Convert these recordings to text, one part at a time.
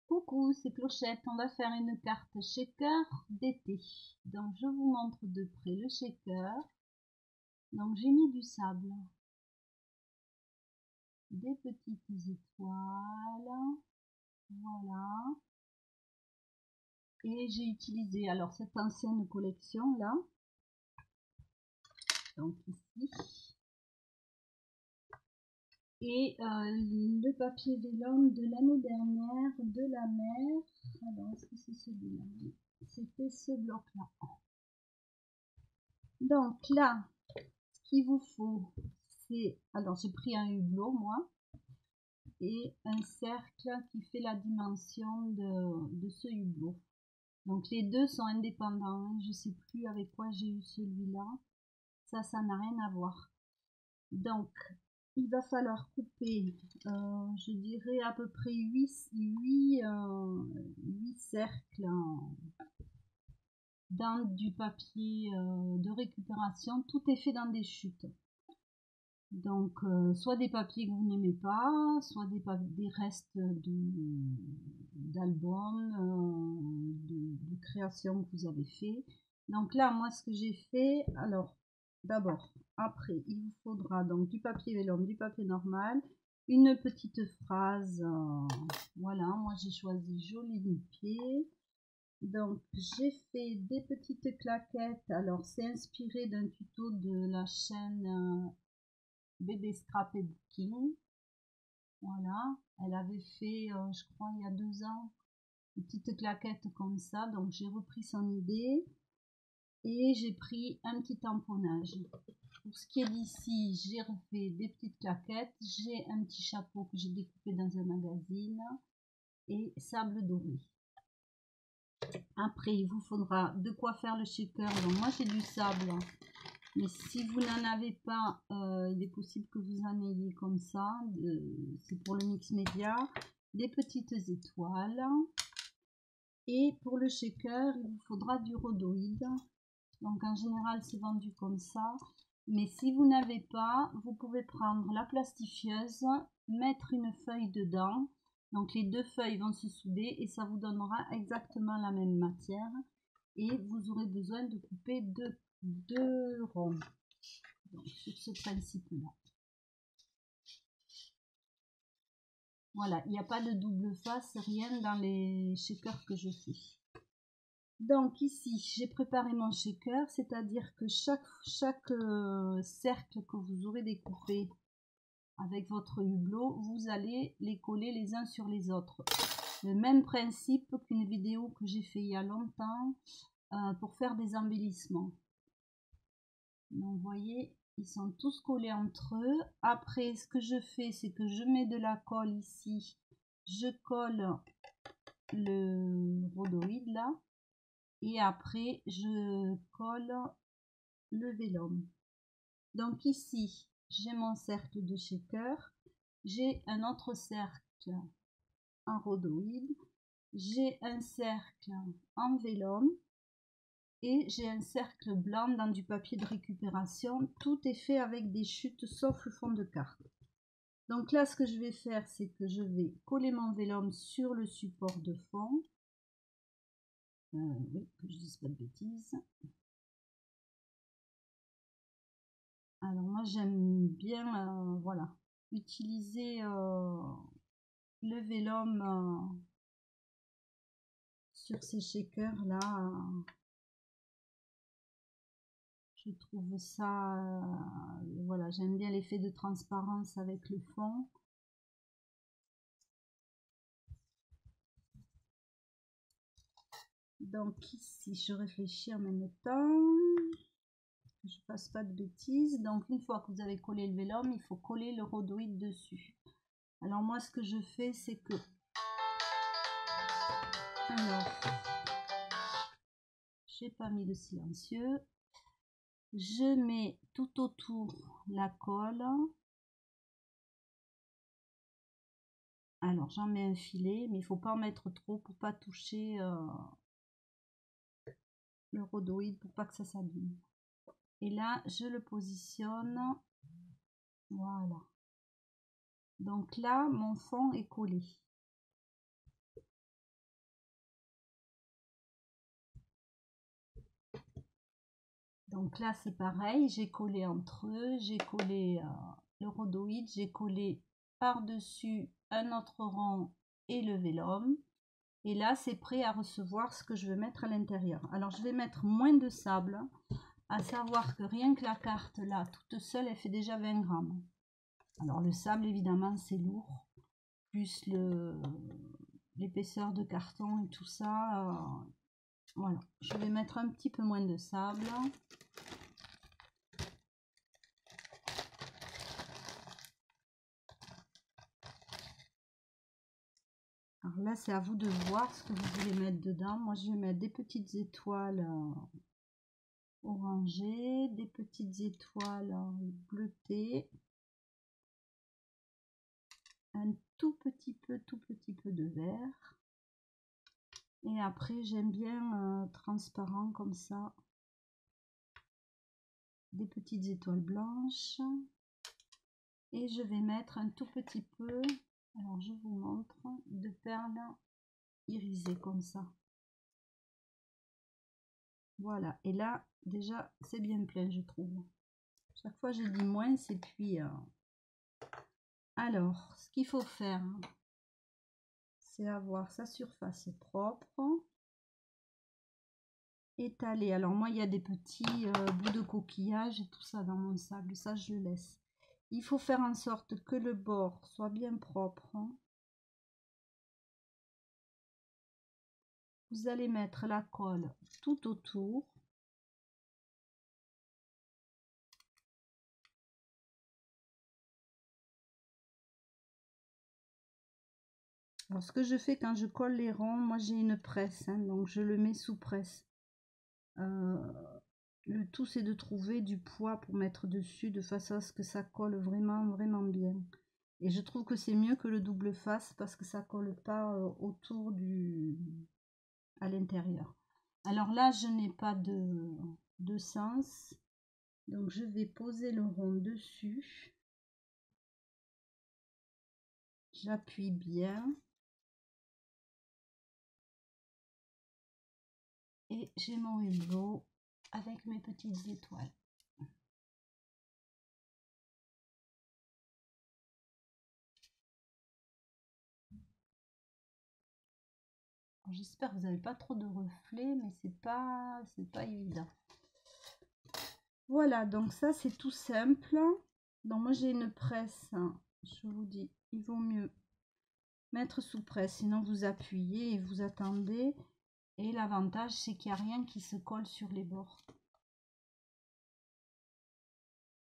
Coucou, c'est Clochette, on va faire une carte shaker d'été. Donc je vous montre de près le shaker. Donc j'ai mis du sable, des petites étoiles, voilà. Et j'ai utilisé alors cette ancienne collection là, donc ici. Et le papier vélum de l'année dernière de la mer. Alors est-ce que c'est celui-là? C'était ce bloc là. Donc là, ce qu'il vous faut, c'est, alors j'ai pris un hublot moi, et un cercle qui fait la dimension de ce hublot. Donc les deux sont indépendants, hein. Je sais plus avec quoi j'ai eu celui-là, ça n'a rien à voir. Donc il va falloir couper, je dirais à peu près 8 cercles dans du papier de récupération. Tout est fait dans des chutes. Donc, soit des papiers que vous n'aimez pas, soit des restes d'albums, de créations que vous avez fait. Donc là, moi, ce que j'ai fait, alors, d'abord, après, il vous faudra donc du papier vélum, du papier normal, une petite phrase, voilà, moi j'ai choisi Joli Pied. Donc, j'ai fait des petites claquettes, alors c'est inspiré d'un tuto de la chaîne Bébé Scrap et Booking. Voilà, elle avait fait, je crois, il y a 2 ans, une petite claquette comme ça. Donc j'ai repris son idée et j'ai pris un petit tamponnage. Pour ce qui est d'ici, j'ai refait des petites claquettes. J'ai un petit chapeau que j'ai découpé dans un magazine et sable doré. Après, il vous faudra de quoi faire le shaker. Donc moi j'ai du sable. Mais si vous n'en avez pas, il est possible que vous en ayez comme ça. C'est pour le mix média. Des petites étoiles. Et pour le shaker, il vous faudra du rhodoïde. Donc en général, c'est vendu comme ça. Mais si vous n'avez pas, vous pouvez prendre la plastifieuse, mettre une feuille dedans. Donc les deux feuilles vont se souder et ça vous donnera exactement la même matière. Et vous aurez besoin de couper deux ronds. Donc, sur ce principe-là. Voilà, il n'y a pas de double face, rien dans les shakers que je fais. Donc ici, j'ai préparé mon shaker, c'est-à-dire que chaque cercle que vous aurez découpé avec votre hublot, vous allez les coller les uns sur les autres. Le même principe qu'une vidéo que j'ai fait il y a longtemps pour faire des embellissements. Donc vous voyez, ils sont tous collés entre eux. Après, ce que je fais, c'est que je mets de la colle ici. Je colle le rhodoïde là. Et après, je colle le vélum. Donc ici, j'ai mon cercle de shaker. J'ai un autre cercle en rhodoïde. J'ai un cercle en vélum. Et j'ai un cercle blanc dans du papier de récupération. Tout est fait avec des chutes sauf le fond de carte. Donc là, ce que je vais faire, c'est que je vais coller mon vélum sur le support de fond. Oui, que je dise pas de bêtises. Alors moi, j'aime bien, voilà, utiliser le vélum sur ces shakers là. Je trouve ça, voilà, j'aime bien l'effet de transparence avec le fond. Donc ici, je réfléchis en même temps, que je fasse pas de bêtises. Donc une fois que vous avez collé le vélum, il faut coller le rhodoïde dessus. Alors moi, ce que je fais, c'est que, alors, j'ai pas mis de silencieux. Je mets tout autour la colle. Alors j'en mets un filet, mais il faut pas en mettre trop pour pas toucher le rhodoïde, pour pas que ça s'abîme. Et là, je le positionne. Voilà. Donc là, mon fond est collé. Donc là, c'est pareil, j'ai collé entre eux, j'ai collé le rhodoïde, j'ai collé par-dessus un autre rond et le vélum. Et là, c'est prêt à recevoir ce que je veux mettre à l'intérieur. Alors, je vais mettre moins de sable, à savoir que rien que la carte, là, toute seule, elle fait déjà 20 grammes. Alors, le sable, évidemment, c'est lourd, plus l'épaisseur de carton et tout ça. Voilà, je vais mettre un petit peu moins de sable. Alors là, c'est à vous de voir ce que vous voulez mettre dedans. Moi, je vais mettre des petites étoiles orangées, des petites étoiles bleutées, un tout petit peu de vert. Et après, j'aime bien transparent comme ça. Des petites étoiles blanches. Et je vais mettre un tout petit peu, alors je vous montre, de perles irisées comme ça. Voilà, et là, déjà, c'est bien plein, je trouve. Chaque fois, je dis moins, et puis... Alors, ce qu'il faut faire, c'est avoir sa surface propre. Étaler. Alors, moi, il y a des petits bouts de coquillage et tout ça dans mon sable. Ça, je le laisse. Il faut faire en sorte que le bord soit bien propre. Vous allez mettre la colle tout autour. Alors, ce que je fais quand je colle les ronds, moi j'ai une presse, hein, donc je le mets sous presse. Le tout, c'est de trouver du poids pour mettre dessus de façon à ce que ça colle vraiment bien. Et je trouve que c'est mieux que le double face parce que ça colle pas autour à l'intérieur. Alors là, je n'ai pas de sens, donc je vais poser le rond dessus. J'appuie bien. Et j'ai mon hublot avec mes petites étoiles. J'espère que vous n'avez pas trop de reflets, mais c'est pas évident. Voilà, donc ça c'est tout simple. Donc moi j'ai une presse, hein, je vous dis, il vaut mieux mettre sous presse, sinon vous appuyez et vous attendez. Et l'avantage c'est qu'il n'y a rien qui se colle sur les bords.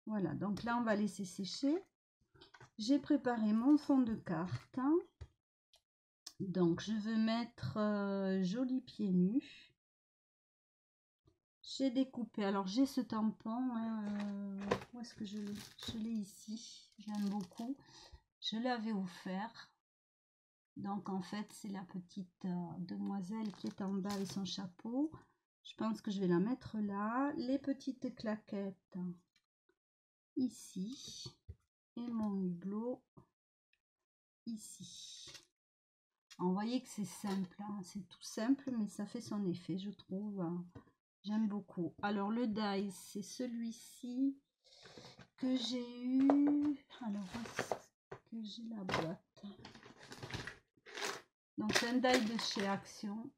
Voilà, donc là on va laisser sécher. J'ai préparé mon fond de carte. Donc je veux mettre joli pieds nus. J'ai découpé, alors j'ai ce tampon, hein, où est-ce que je l'ai ici, j'aime beaucoup. Je l'avais offert. Donc en fait c'est la petite demoiselle qui est en bas avec son chapeau. Je pense que je vais la mettre là. Les petites claquettes ici. Et mon hublot ici. Alors, vous voyez que c'est simple, hein, c'est tout simple, mais ça fait son effet, je trouve. J'aime beaucoup. Alors le die, c'est celui-ci que j'ai eu. Alors que j'ai la boîte. Donc c'est un die de chez Action.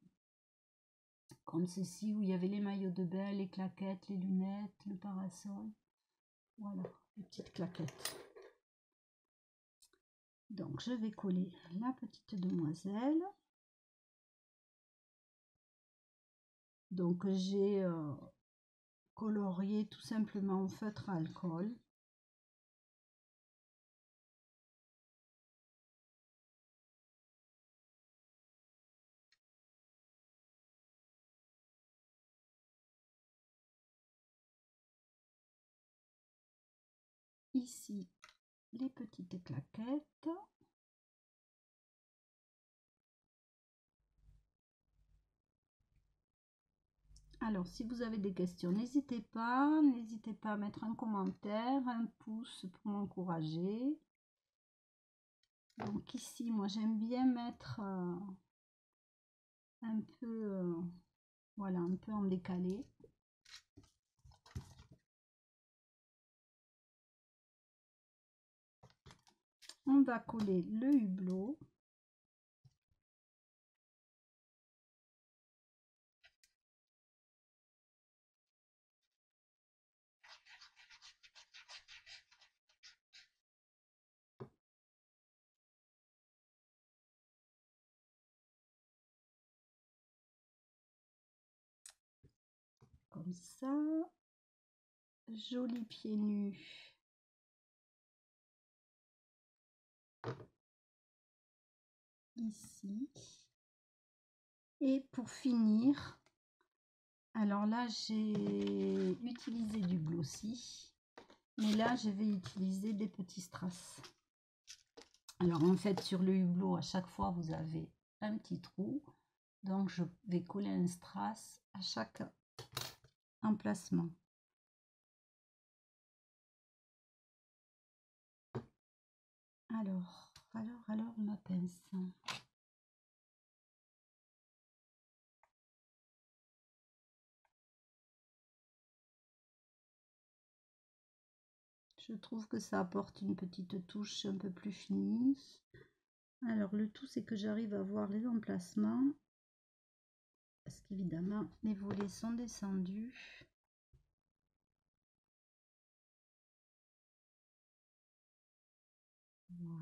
Comme ceci, où il y avait les maillots de bain, les claquettes, les lunettes, le parasol. Voilà, les petites claquettes. Donc je vais coller la petite demoiselle. Donc j'ai colorié tout simplement en feutre à alcool. Ici, les petites claquettes. Alors, si vous avez des questions, n'hésitez pas à mettre un commentaire, un pouce pour m'encourager. Donc ici, moi j'aime bien mettre un peu, voilà, un peu en décalé. On va coller le hublot. Comme ça. Joli pied nu. Ici. Et pour finir, alors là j'ai utilisé du glossy, mais là je vais utiliser des petits strass. Alors en fait sur le hublot à chaque fois vous avez un petit trou, donc je vais coller un strass à chaque emplacement. Alors ma pince. Je trouve que ça apporte une petite touche un peu plus finie. Alors le tout c'est que j'arrive à voir les emplacements. Parce qu'évidemment les volets sont descendus. Voilà.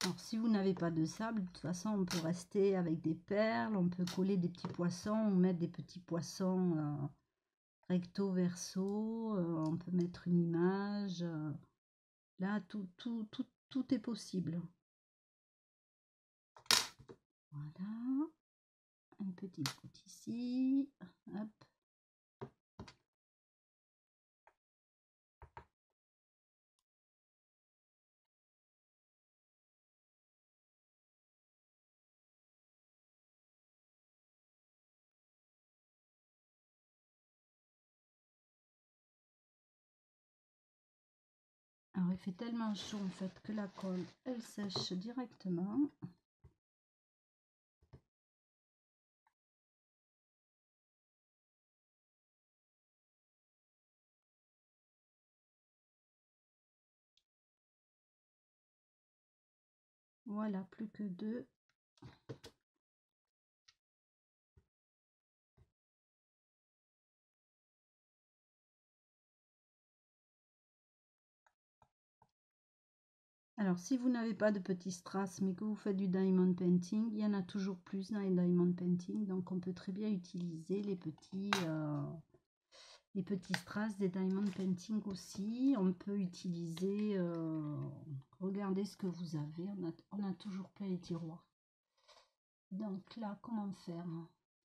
Alors si vous n'avez pas de sable, de toute façon on peut rester avec des perles, on peut coller des petits poissons ou mettre des petits poissons recto verso, on peut mettre une image. Là tout est possible. Voilà. Une petite goutte ici. Hop. Alors il fait tellement chaud en fait que la colle elle sèche directement. Voilà, plus que deux. Alors, si vous n'avez pas de petits strass, mais que vous faites du diamond painting, il y en a toujours plus dans les diamond painting. Donc, on peut très bien utiliser les petits strass des diamond painting aussi. On peut utiliser, regardez ce que vous avez. On a toujours plein les tiroirs. Donc là, comment faire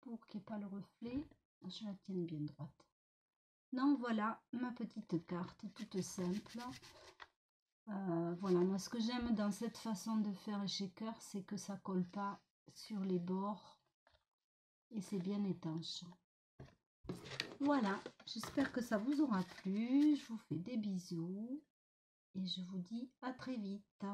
pour qu'il n'y ait pas le reflet? Je la tienne bien droite. Donc voilà ma petite carte toute simple. Voilà, moi ce que j'aime dans cette façon de faire les shakers, c'est que ça colle pas sur les bords et c'est bien étanche. Voilà, j'espère que ça vous aura plu. Je vous fais des bisous et je vous dis à très vite.